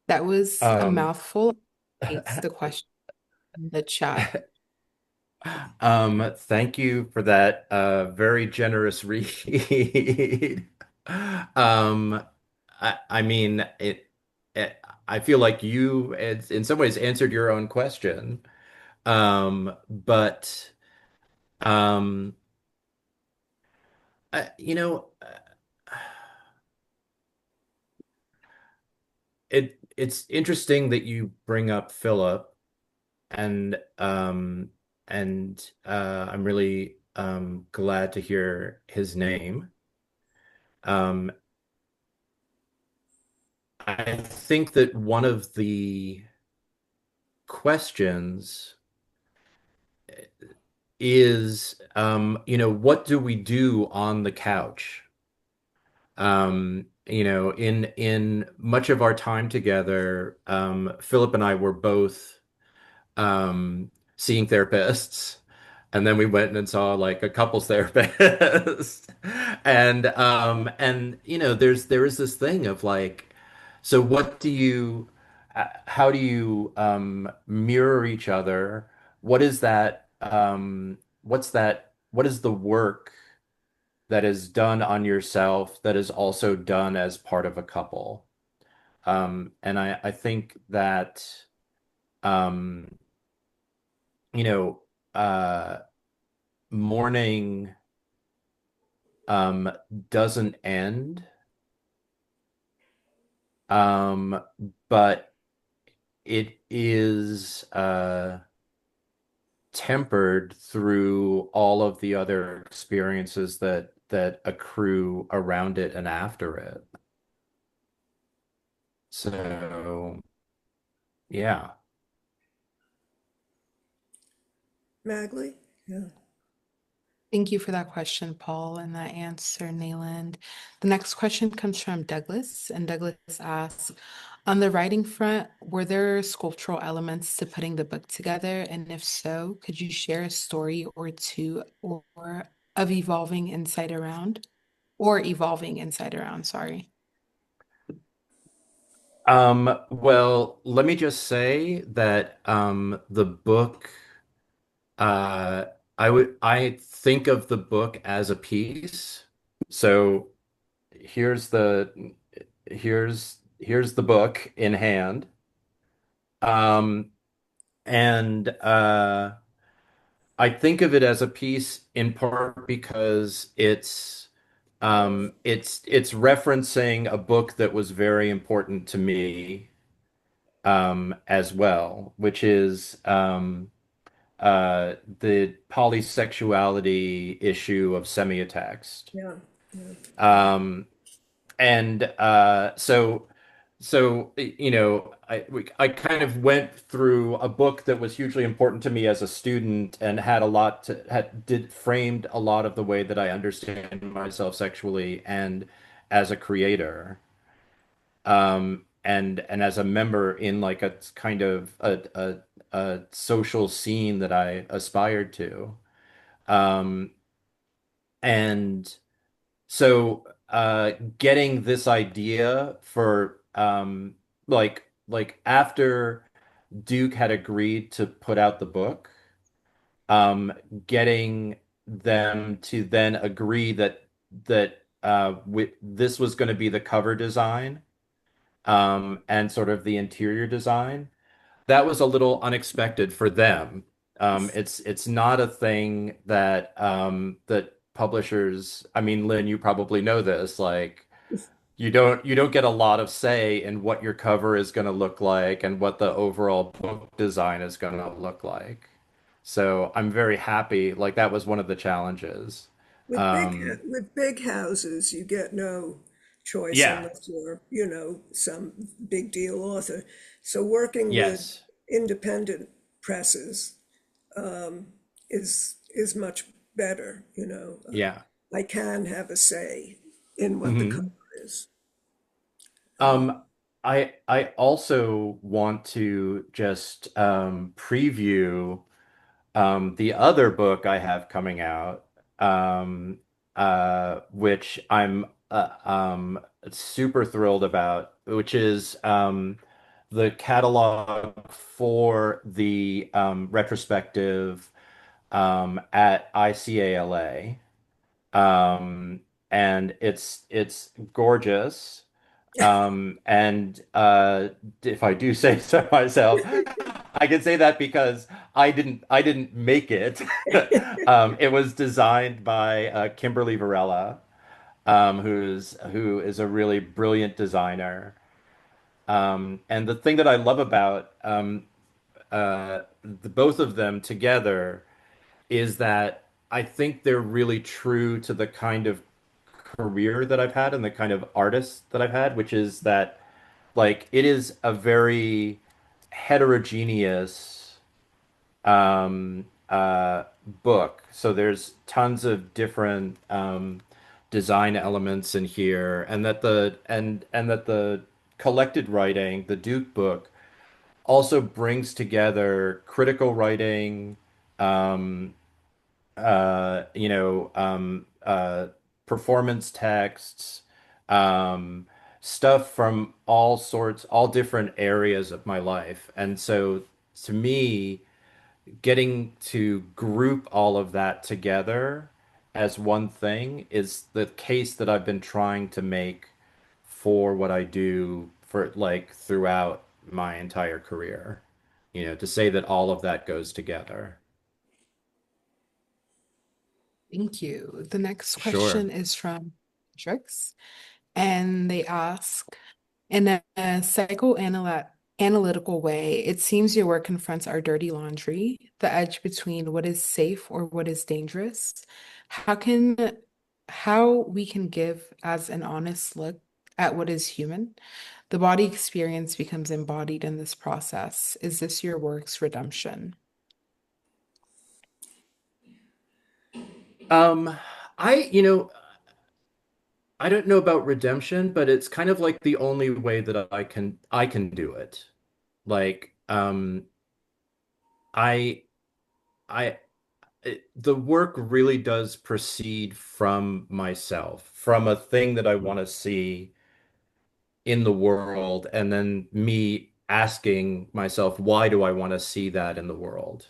That was a Um, mouthful. It's the question in the chat. Thank you for that very generous read. Um, I mean, it, I feel like you, in some ways, answered your own question. But Um, you know, it's interesting that you bring up Philip, and I'm really glad to hear his name. Um, I think that one of the questions is, what do we do on the couch? In much of our time together, Philip and I were both seeing therapists, and then we went and saw like a couples therapist, there is this thing of like, so what do you, how do you mirror each other? What is that? What is the work that is done on yourself that is also done as part of a couple? And I think that um, you know, uh, mourning um, doesn't end, um, but it is tempered through all of the other experiences that accrue around it and after it. So, yeah. Magley? Yeah. Thank you for that question, Paul, and that answer, Nayland. The next question comes from Douglas, and Douglas asks, on the writing front, were there sculptural elements to putting the book together? And if so, could you share a story or two or of evolving inside around, sorry. Well, let me just say that the book Uh, I think of the book as a piece. So here's the here's the book in hand. Um, and I think of it as a piece in part because it's referencing a book that was very important to me as well, which is the polysexuality issue of semiotext. Yeah. Yeah. Um, I kind of went through a book that was hugely important to me as a student and had a lot to had did framed a lot of the way that I understand myself sexually and as a creator. And as a member in like a kind of a social scene that I aspired to. Um, and so getting this idea for like after Duke had agreed to put out the book, getting them to then agree that this was going to be the cover design and sort of the interior design. That was a little unexpected for them. It's not a thing that publishers, I mean, Lynn, you probably know this, like you don't get a lot of say in what your cover is going to look like and what the overall book design is going to look like. So I'm very happy. Like that was one of the challenges. Um, With big houses, you get no choice yeah, unless you're, some big deal author. So working with yes, independent presses is much better, you know. yeah. I can have a say in what the cover hmm is. Um, I also want to just preview the other book I have coming out, um, which I'm super thrilled about, which is the catalog for the retrospective at ICALA. Um, and it's gorgeous. And if I do say so myself, I can say that because I didn't make it. It was designed by Kimberly Varela, who is a really brilliant designer. And the thing that I love about the both of them together is that I think they're really true to the kind of career that I've had and the kind of artist that I've had, which is that like it is a very heterogeneous book. So there's tons of different design elements in here, and that the collected writing, the Duke book, also brings together critical writing, um, you know, performance texts, um, stuff from all sorts, all different areas of my life. And so to me, getting to group all of that together as one thing is the case that I've been trying to make for what I do for like throughout my entire career. To say that all of that goes together. Thank you. The next Sure. question is from Trix, and they ask, in a psychoanalytical way, it seems your work confronts our dirty laundry, the edge between what is safe or what is dangerous. How can how we can give as an honest look at what is human? The body experience becomes embodied in this process. Is this your work's redemption? Um, I, I don't know about redemption, but it's kind of like the only way that I can do it. Like, I I the work really does proceed from myself, from a thing that I want to see in the world, and then me asking myself, why do I want to see that in the world?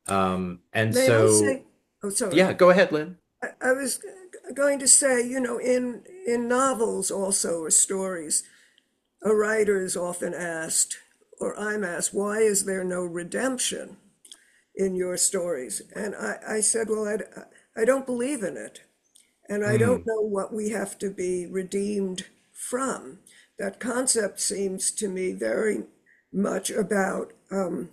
And May I so, say, oh, sorry. yeah, go ahead, Lynn. I was going to say, in novels also or stories, a writer is often asked, or I'm asked, why is there no redemption in your stories? And I said, well, I don't believe in it. And I don't Mm, know what we have to be redeemed from. That concept seems to me very much about a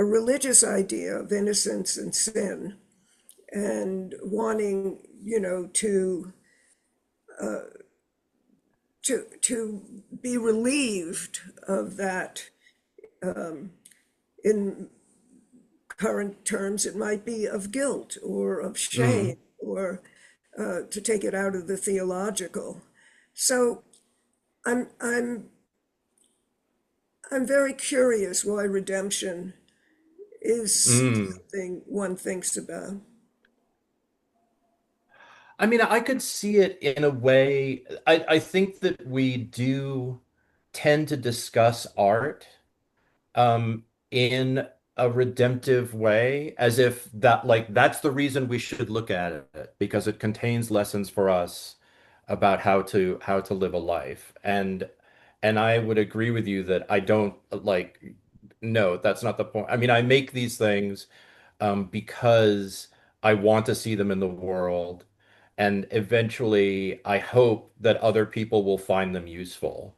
religious idea of innocence and sin and wanting, to be relieved of that. In current terms, it might be of guilt or of shame mm. or to take it out of the theological. So I'm I'm I'm very curious why redemption is Mm. something one thinks about. I mean, I could see it in a way. I think that we do tend to discuss art in a redemptive way, as if that like that's the reason we should look at it because it contains lessons for us about how to live a life. And I would agree with you that I don't like no, that's not the point. I mean, I make these things because I want to see them in the world. And eventually, I hope that other people will find them useful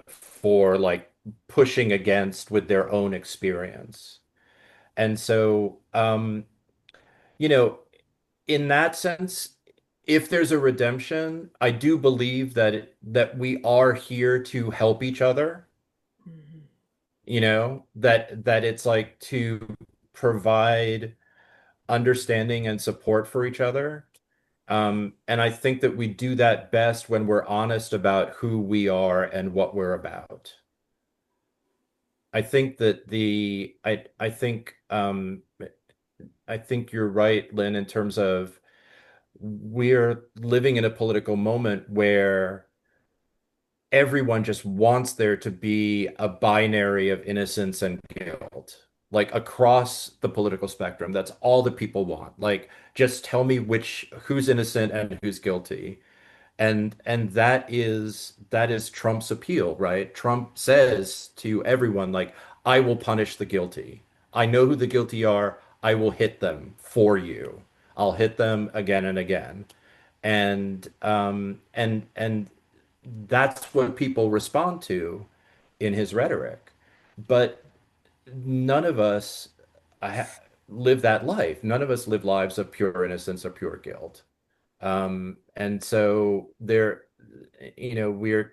for like pushing against with their own experience. And so, you know, in that sense, if there's a redemption, I do believe that we are here to help each other, Mhm. that it's like to provide understanding and support for each other. And I think that we do that best when we're honest about who we are and what we're about. I think you're right, Lynn, in terms of we're living in a political moment where everyone just wants there to be a binary of innocence and guilt. Like across the political spectrum, that's all that people want. Like, just tell me who's innocent and who's guilty. And that is Trump's appeal, right? Trump says to everyone, like, I will punish the guilty. I know who the guilty are. I will hit them for you. I'll hit them again and again. And that's what people respond to in his rhetoric. But none of us uh, live that life. None of us live lives of pure innocence or pure guilt. And so we're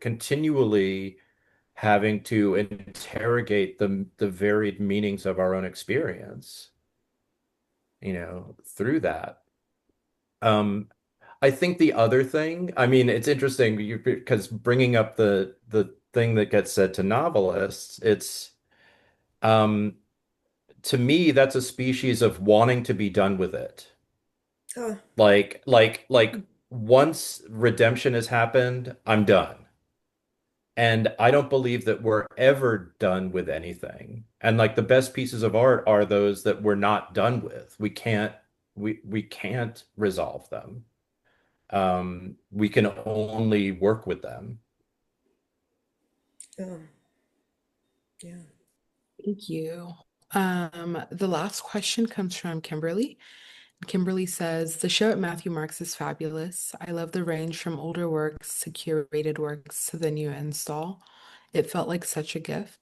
continually having to interrogate the varied meanings of our own experience, through that. Um, I think the other thing, I mean, it's interesting because bringing up the thing that gets said to novelists, um, to me, that's a species of wanting to be done with it. Oh, Like once redemption has happened, I'm done. And I don't believe that we're ever done with anything. And like the best pieces of art are those that we're not done with. We can't resolve them. We can only work with them. um, yeah. Thank you. The last question comes from Kimberly. Kimberly says, the show at Matthew Marks is fabulous. I love the range from older works to curated works to the new install. It felt like such a gift.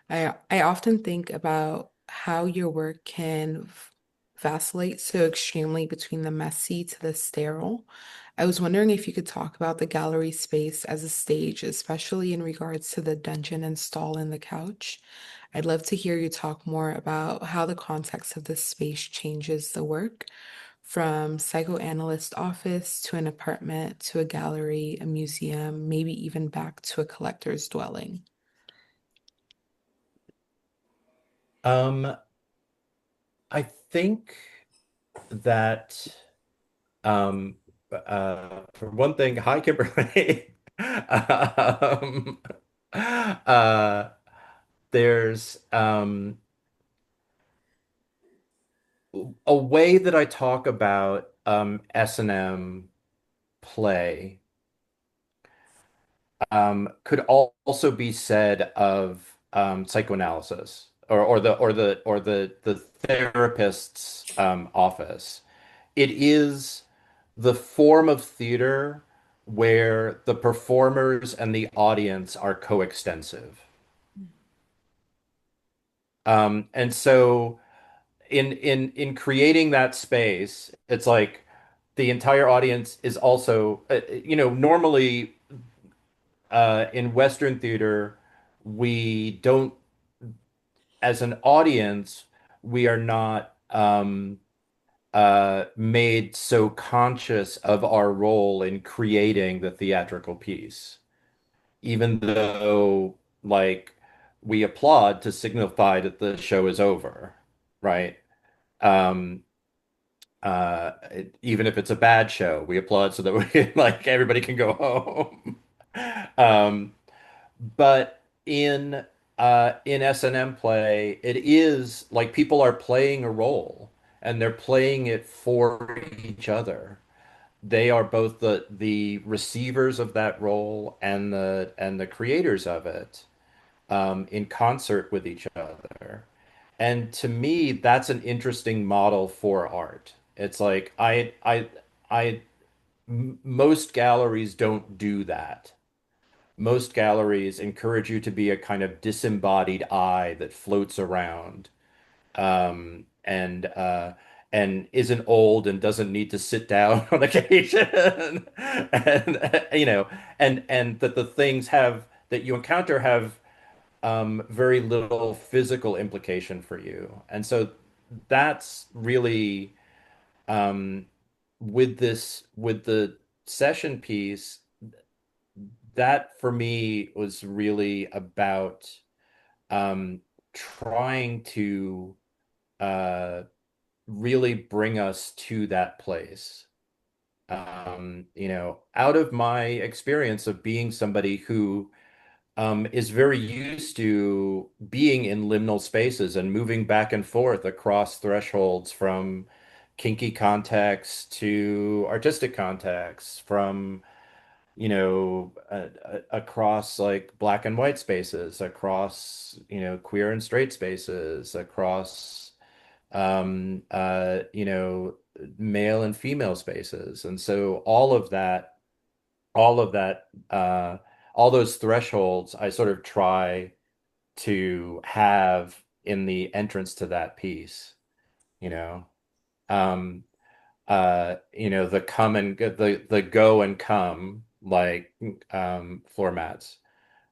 I often think about how your work can vacillate so extremely between the messy to the sterile. I was wondering if you could talk about the gallery space as a stage, especially in regards to the dungeon and stall in the couch. I'd love to hear you talk more about how the context of this space changes the work, from psychoanalyst office to an apartment to a gallery, a museum, maybe even back to a collector's dwelling. Um, I think that um for one thing, hi Kimberly. Um, uh there's a way that I talk about S&M play could also be said of psychoanalysis or the therapist's office. It is the form of theater where the performers and the audience are coextensive. And so in creating that space, it's like the entire audience is also, normally in Western theater, we don't, as an audience, we are not made so conscious of our role in creating the theatrical piece, even though, like, we applaud to signify that the show is over, right? Um, Even if it's a bad show, we applaud so that like everybody can go home. Um, but in S&M play, it is like people are playing a role and they're playing it for each other. They are both the receivers of that role and the creators of it, in concert with each other. And to me, that's an interesting model for art. It's like most galleries don't do that. Most galleries encourage you to be a kind of disembodied eye that floats around, and isn't old and doesn't need to sit down on occasion, and and that the things have that you encounter have very little physical implication for you. And so that's really, um, with the session piece, that for me was really about um, trying to uh, really bring us to that place. Out of my experience of being somebody who is very used to being in liminal spaces and moving back and forth across thresholds from kinky contexts to artistic contexts, from across like black and white spaces, across, queer and straight spaces, across, um, uh, you know, male and female spaces. And so all of that, all those thresholds, I sort of try to have in the entrance to that piece, you know. Um, the come and the go and come like floor mats.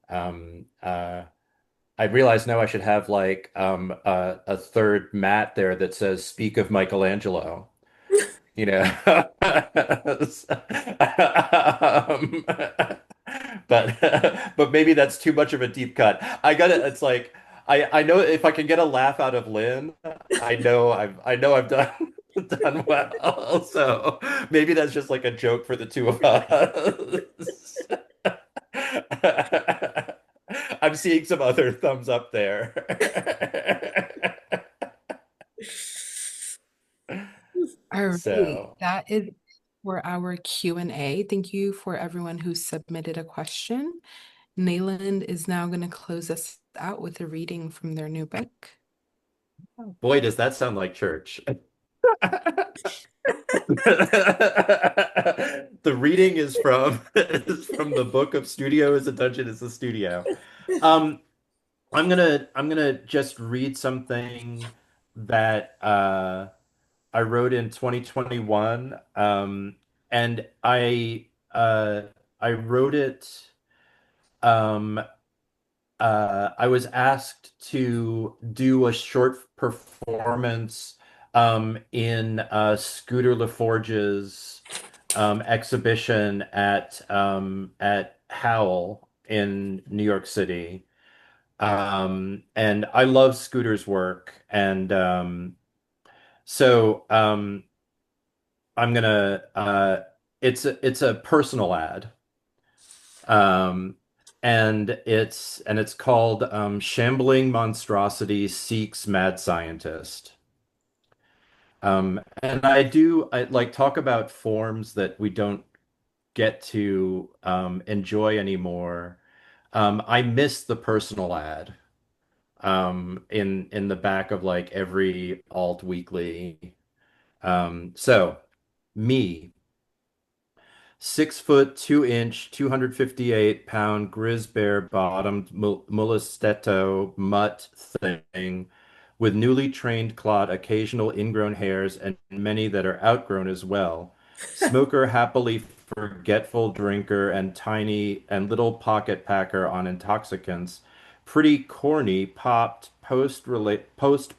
Um, uh, I realize now I should have like a third mat there that says "Speak of Michelangelo." You know. Um, but maybe that's too much of a deep cut. I gotta. It's like I know if I can get a laugh out of Lynn, I know I've done done well. So maybe that's just like a joke for the two of us. I'm seeing some other thumbs up there. All right, So, that is for our Q&A. Thank you for everyone who submitted a question. Nayland is now going to close us out with a reading from their new book. boy, does that sound like church. The reading is from the book of Studio is a Dungeon is a Studio. Um, I'm gonna just read something that I wrote in 2021. And I wrote it. Um, I was asked to do a short performance in Scooter LaForge's exhibition at Howl in New York City. And I love Scooter's work, and so I'm gonna it's a personal ad. Um, and it's called Shambling Monstrosity Seeks Mad Scientist. And I like talk about forms that we don't get to enjoy anymore. I miss the personal ad in the back of like every alt weekly. So me. 6 foot 2 inch, 258 pound griz bear bottomed molestetto mutt thing with newly trained clot, occasional ingrown hairs, and many that are outgrown as well. Smoker, happily forgetful drinker, and tiny and little pocket packer on intoxicants. Pretty corny, popped, post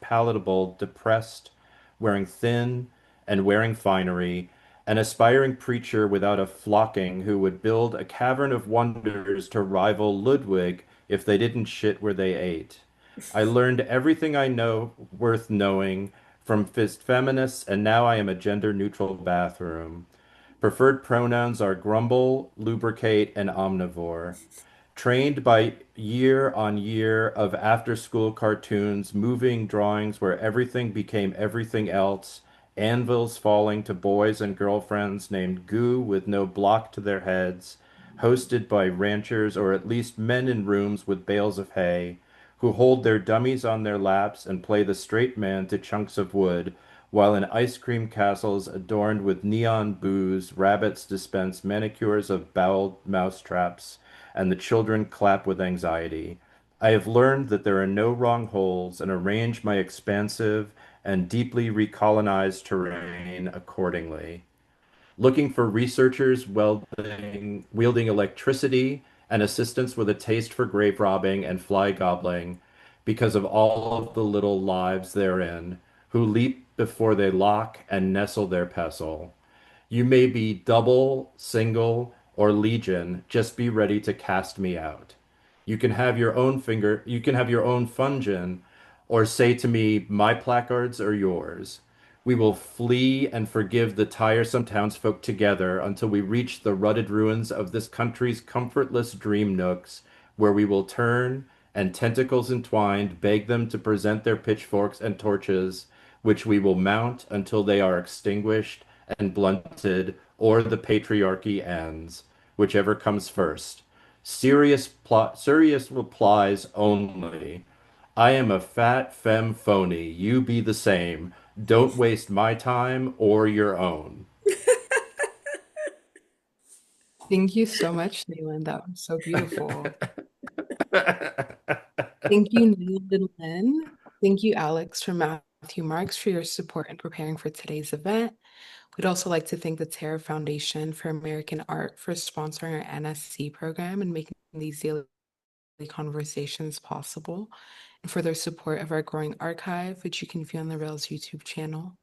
palatable, depressed, wearing thin and wearing finery, an aspiring preacher without a flocking who would build a cavern of wonders to rival Ludwig if they didn't shit where they ate. I learned everything I know worth knowing from fist feminists, and now I am a gender neutral bathroom. Preferred pronouns are grumble, lubricate, and omnivore. Trained by year on year of after school cartoons, moving drawings where everything became everything else, anvils falling to boys and girlfriends named Goo with no block to their heads, hosted by ranchers or at least men in rooms with bales of hay, who hold their dummies on their laps and play the straight man to chunks of wood, while in ice cream castles adorned with neon booze, rabbits dispense manicures of bowel mousetraps, and the children clap with anxiety. I have learned that there are no wrong holes and arrange my expansive and deeply recolonized terrain accordingly. Looking for researchers wielding electricity and assistants with a taste for grave robbing and fly gobbling because of all of the little lives therein, who leap before they lock and nestle their pestle. You may be double, single, or legion, just be ready to cast me out. You can have your own fungin, or say to me, my placards are yours. We will flee and forgive the tiresome townsfolk together until we reach the rutted ruins of this country's comfortless dream nooks, where we will turn and, tentacles entwined, beg them to present their pitchforks and torches, which we will mount until they are extinguished and blunted, or the patriarchy ends. whichever comes first. Serious replies only. I am a fat femme phony. You be the same. Don't waste my time or your own. Thank you so much, Nayland. That was so beautiful. Thank you, Nayland and Lynn. Thank you, Alex, from Matthew Marks, for your support in preparing for today's event. We'd also like to thank the Terra Foundation for American Art for sponsoring our NSC program and making these daily conversations possible, and for their support of our growing archive, which you can view on the Rails YouTube channel.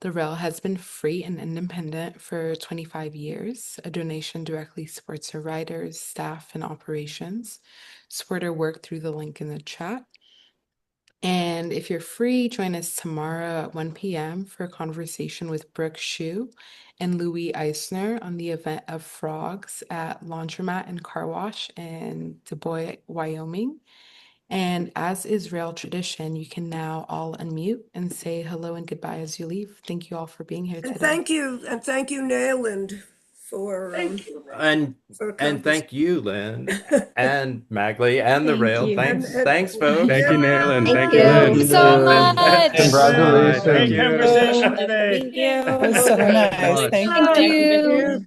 The Rail has been free and independent for 25 years. A donation directly supports our writers, staff, and operations. Support our work through the link in the chat. And if you're free, join us tomorrow at 1 p.m. for a conversation with Brooke Shue and Louis Eisner on the event of frogs at Laundromat and Car Wash in Du Bois, Wyoming. And as is Rail tradition, you can now all unmute and say hello and goodbye as you leave. Thank you all for being here And today. thank you, Nayland, for And for and conversation. thank you, Lynn and Magley and the Thank Rail. you. Thanks, folks. Thank you, Nayland. Thank Thank you, you Lynn. so Thanks, much. Lynn. Congratulations. Great Thank you. conversation today. Thank you. That was so Thanks so nice. much. Thank Thank you. you.